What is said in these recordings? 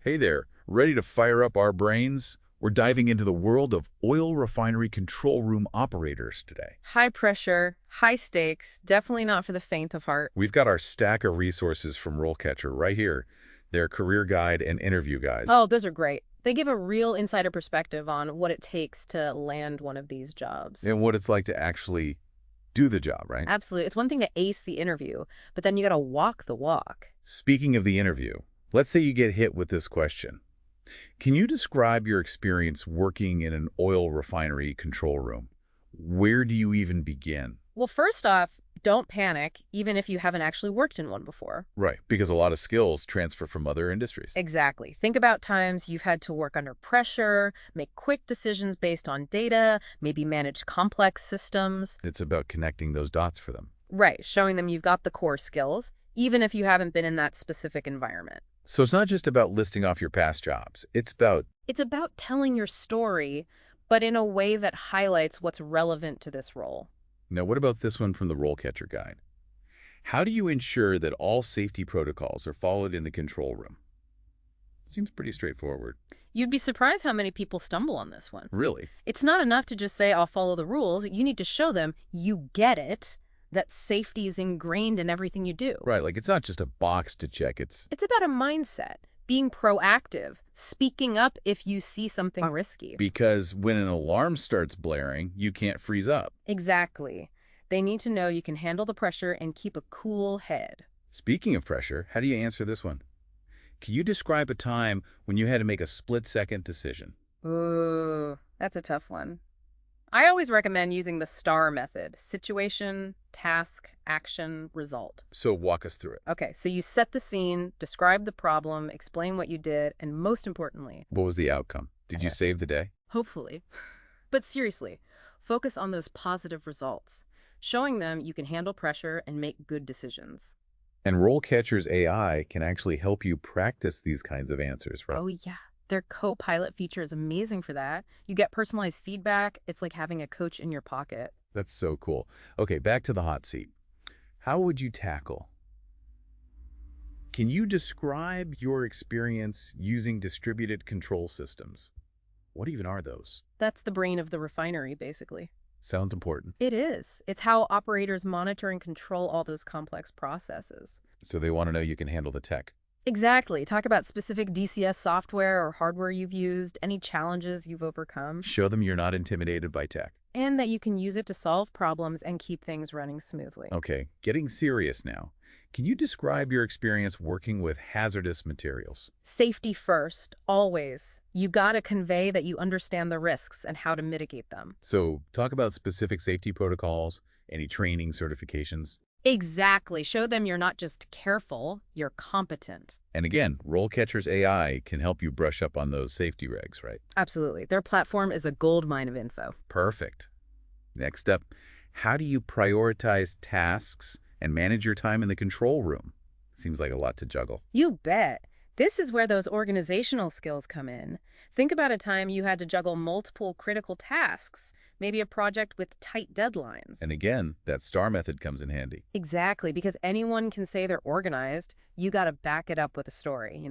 Hey there, ready to fire up our brains? We're diving into the world of oil refinery control room operators today. High pressure, high stakes, definitely not for the faint of heart. We've got our stack of resources from RoleCatcher right here, their career guide and interview guides. Oh, those are great. They give a real insider perspective on what it takes to land one of these jobs. And what it's like to actually do the job, right? Absolutely. It's one thing to ace the interview, but then you got to walk the walk. Speaking of the interview, let's say you get hit with this question. Can you describe your experience working in an oil refinery control room? Where do you even begin? Well, first off, don't panic, even if you haven't actually worked in one before. Right, because a lot of skills transfer from other industries. Exactly. Think about times you've had to work under pressure, make quick decisions based on data, maybe manage complex systems. It's about connecting those dots for them. Right, showing them you've got the core skills, even if you haven't been in that specific environment. So it's not just about listing off your past jobs. It's about, It's about telling your story, but in a way that highlights what's relevant to this role. now what about this one from the RoleCatcher Guide? How do you ensure that all safety protocols are followed in the control room? Seems pretty straightforward. You'd be surprised how many people stumble on this one. Really? It's not enough to just say, I'll follow the rules. You need to show them you get it, that safety is ingrained in everything you do. Right, like it's not just a box to check. It's It's about a mindset, being proactive, speaking up if you see something risky. because when an alarm starts blaring, you can't freeze up. Exactly. They need to know you can handle the pressure and keep a cool head. Speaking of pressure, how do you answer this one? Can you describe a time when you had to make a split-second decision? Ooh, that's a tough one. I always recommend using the STAR method: situation, task, action, result. So walk us through it. Okay, so you set the scene, describe the problem, explain what you did, and most importantly, What was the outcome? Did you save the day? hopefully, but seriously, focus on those positive results, showing them you can handle pressure and make good decisions. And RoleCatcher's AI can actually help you practice these kinds of answers, right? Oh, yeah. Their co-pilot feature is amazing for that. You get personalized feedback. It's like having a coach in your pocket. That's so cool. Okay, back to the hot seat. How would you tackle? Can you describe your experience using distributed control systems? What even are those? That's the brain of the refinery, basically. Sounds important. It is. It's how operators monitor and control all those complex processes. So they want to know you can handle the tech. Exactly. Talk about specific DCS software or hardware you've used, any challenges you've overcome, Show them you're not intimidated by tech. and that you can use it to solve problems and keep things running smoothly. Okay, getting serious now. Can you describe your experience working with hazardous materials? Safety first, always. You gotta convey that you understand the risks and how to mitigate them. So talk about specific safety protocols, any training certifications. Exactly. Show them you're not just careful, you're competent. And again, RoleCatcher's AI can help you brush up on those safety regs, right? Absolutely. Their platform is a goldmine of info. Perfect. Next up, how do you prioritize tasks and manage your time in the control room? Seems like a lot to juggle. You bet. This is where those organizational skills come in. Think about a time you had to juggle multiple critical tasks, maybe a project with tight deadlines. And again, that STAR method comes in handy. Exactly, because anyone can say they're organized. You got to back it up with a story.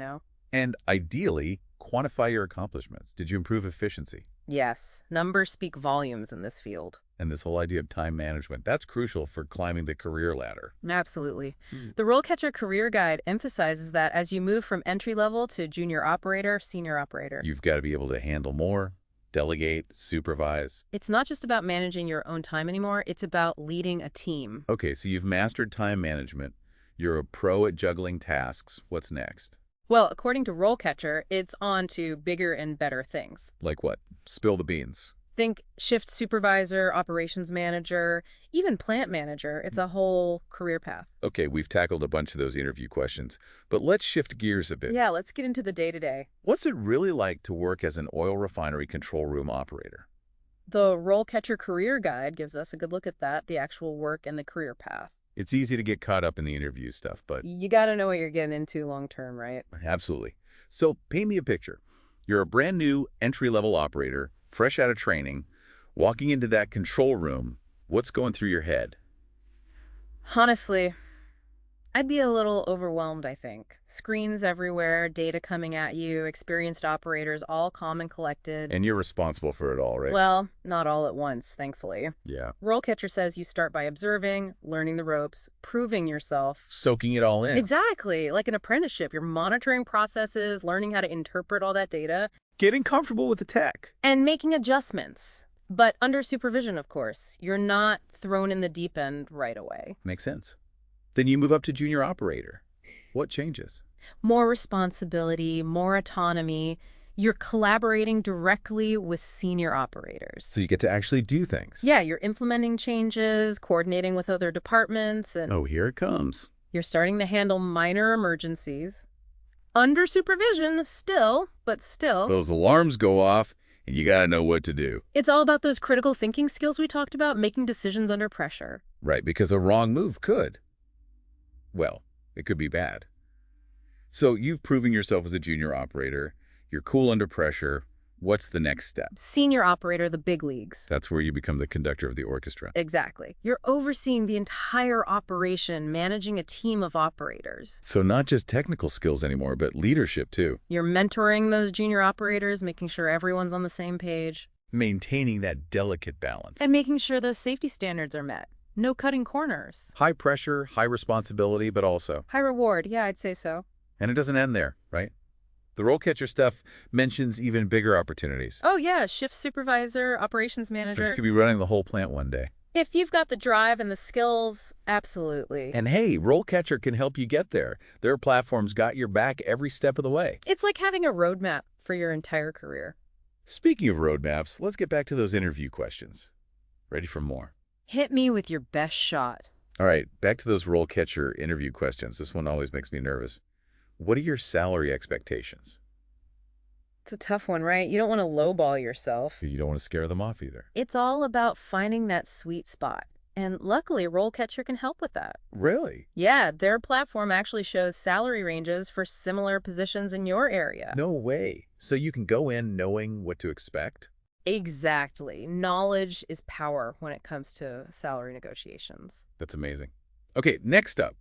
And ideally, quantify your accomplishments. Did you improve efficiency? Yes, numbers speak volumes in this field. And this whole idea of time management, that's crucial for climbing the career ladder. Absolutely. The RoleCatcher Career Guide emphasizes that as you move from entry level to junior operator, senior operator, You've got to be able to handle more, delegate, supervise. it's not just about managing your own time anymore, it's about leading a team. Okay, so you've mastered time management. You're a pro at juggling tasks. What's next? Well, according to RoleCatcher, it's on to bigger and better things. Like what? Spill the beans. Think shift supervisor, operations manager, even plant manager. It's a whole career path. Okay, we've tackled a bunch of those interview questions, but let's shift gears a bit. Yeah, let's get into the day-to-day. What's it really like to work as an oil refinery control room operator? The RoleCatcher Career Guide gives us a good look at that, the actual work and the career path. It's easy to get caught up in the interview stuff, but You got to know what you're getting into long-term, right? absolutely. So paint me a picture. You're a brand new entry-level operator, fresh out of training, walking into that control room. What's going through your head? Honestly, I'd be a little overwhelmed, I think. Screens everywhere, data coming at you, experienced operators, all calm and collected. And you're responsible for it all, right? Well, not all at once, thankfully. Yeah. RoleCatcher says you start by observing, learning the ropes, proving yourself. Soaking it all in. Exactly. Like an apprenticeship, you're monitoring processes, learning how to interpret all that data, Getting comfortable with the tech. and making adjustments. But under supervision, of course. You're not thrown in the deep end right away. Makes sense. Then you move up to junior operator. What changes? More responsibility, more autonomy. You're collaborating directly with senior operators. So you get to actually do things. Yeah, you're implementing changes, coordinating with other departments, and Oh, here it comes. you're starting to handle minor emergencies. Under supervision, still, but still. Those alarms go off, and you gotta know what to do. It's all about those critical thinking skills we talked about, making decisions under pressure. Right, because a wrong move could. Well, it could be bad. So you've proven yourself as a junior operator. You're cool under pressure. What's the next step? Senior operator, the big leagues. That's where you become the conductor of the orchestra. Exactly. You're overseeing the entire operation, managing a team of operators. So not just technical skills anymore, but leadership too. You're mentoring those junior operators, making sure everyone's on the same page, Maintaining that delicate balance. and making sure those safety standards are met. No cutting corners. High pressure, high responsibility, but also. High reward. Yeah, I'd say so. And it doesn't end there, right? The RoleCatcher stuff mentions even bigger opportunities. Oh, yeah. Shift supervisor, operations You manager. could be running the whole plant one day. If you've got the drive and the skills, absolutely. And hey, RoleCatcher can help you get there. Their platform's got your back every step of the way. It's like having a roadmap for your entire career. Speaking of roadmaps, let's get back to those interview questions. Ready for more? Hit me with your best shot. All right, back to those RoleCatcher interview questions. This one always makes me nervous. What are your salary expectations? It's a tough one, right? You don't want to lowball yourself. You don't want to scare them off either. It's all about finding that sweet spot. And luckily, RoleCatcher can help with that. Really? Yeah, their platform actually shows salary ranges for similar positions in your area. No way. So you can go in knowing what to expect? Exactly. Knowledge is power when it comes to salary negotiations. That's amazing. Okay, next up.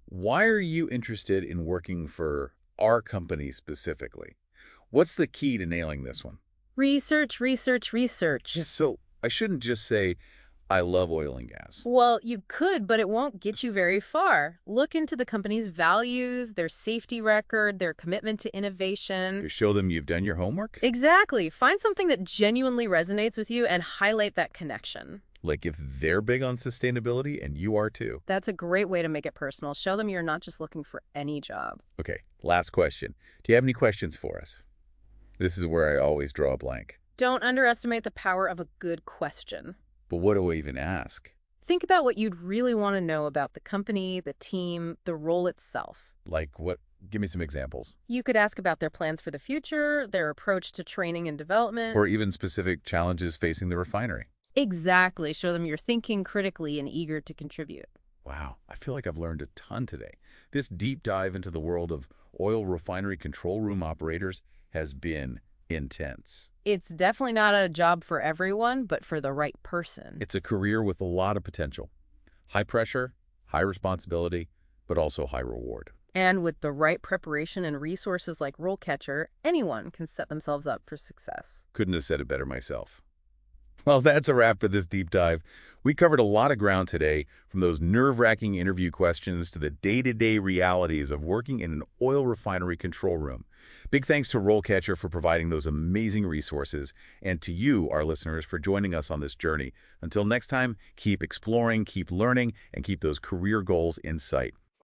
Why are you interested in working for our company specifically? What's the key to nailing this one? Research, research, research. So I shouldn't just say, I love oil and gas. Well, you could, but it won't get you very far. Look into the company's values, their safety record, their commitment to innovation. To show them you've done your homework? Exactly. Find something that genuinely resonates with you and highlight that connection. Like if they're big on sustainability and you are too. That's a great way to make it personal. Show them you're not just looking for any job. Okay, last question. Do you have any questions for us? This is where I always draw a blank. Don't underestimate the power of a good question. But what do I even ask? Think about what you'd really want to know about the company, the team, the role itself. Like what? Give me some examples. You could ask about their plans for the future, their approach to training and development. Or even specific challenges facing the refinery. Exactly. Show them you're thinking critically and eager to contribute. Wow, I feel like I've learned a ton today. This deep dive into the world of oil refinery control room operators has been intense. It's definitely not a job for everyone, but for the right person. It's a career with a lot of potential. High pressure, high responsibility, but also high reward. And with the right preparation and resources like RoleCatcher, anyone can set themselves up for success. Couldn't have said it better myself. Well, that's a wrap for this deep dive. We covered a lot of ground today, from those nerve-wracking interview questions to the day-to-day realities of working in an oil refinery control room. Big thanks to RoleCatcher for providing those amazing resources, and to you, our listeners, for joining us on this journey. Until next time, keep exploring, keep learning, and keep those career goals in sight.